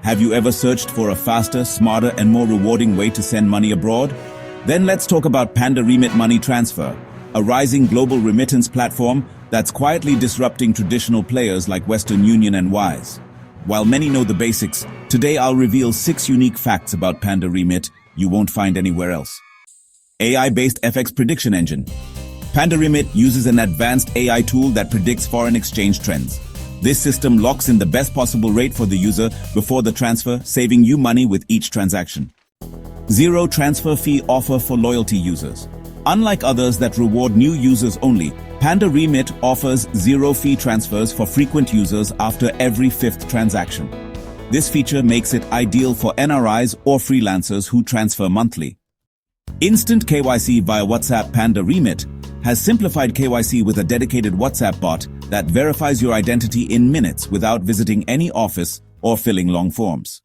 Have you ever searched for a faster, smarter, and more rewarding way to send money abroad? Then let's talk about Panda Remit Money Transfer, a rising global remittance platform that's quietly disrupting traditional players like Western Union and Wise. While many know the basics, today I'll reveal 6 unique facts about Panda Remit you won't find anywhere else. AI-based FX prediction engine. Panda Remit uses an advanced AI tool that predicts foreign exchange trends. This system locks in the best possible rate for the user before the transfer, saving you money with each transaction. Zero transfer fee offer for loyalty users. Unlike others that reward new users only, Panda Remit offers zero-fee transfers for frequent users after every 5th transaction. This feature makes it ideal for NRIs or freelancers who transfer monthly. Instant KYC via WhatsApp. Panda Remit has simplified KYC with a dedicated WhatsApp bot that verifies your identity in minutes without visiting any office or filling long forms.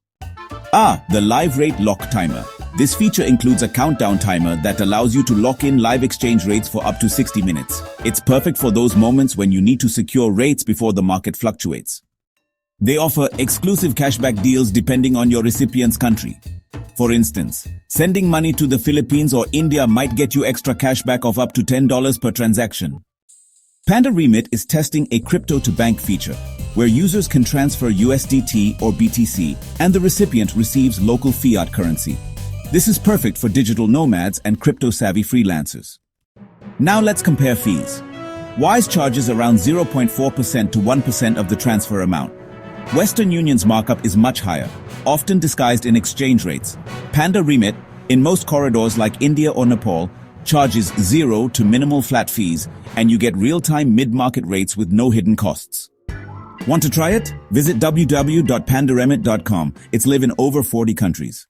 The live rate lock timer. This feature includes a countdown timer that allows you to lock in live exchange rates for up to 60 minutes. It's perfect for those moments when you need to secure rates before the market fluctuates. They offer exclusive cashback deals depending on your recipient's country. For instance, sending money to the Philippines or India might get you extra cashback of up to $10 per transaction. Panda Remit is testing a crypto-to-bank feature, where users can transfer USDT or BTC and the recipient receives local fiat currency. This is perfect for digital nomads and crypto-savvy freelancers. Now let's compare fees. Wise charges around 0.4% to 1% of the transfer amount. Western Union's markup is much higher, often disguised in exchange rates. Panda Remit, in most corridors like India or Nepal, charges 0 to minimal flat fees, and you get real-time mid-market rates with no hidden costs. Want to try it? Visit www.pandaremit.com. It's live in over 40 countries.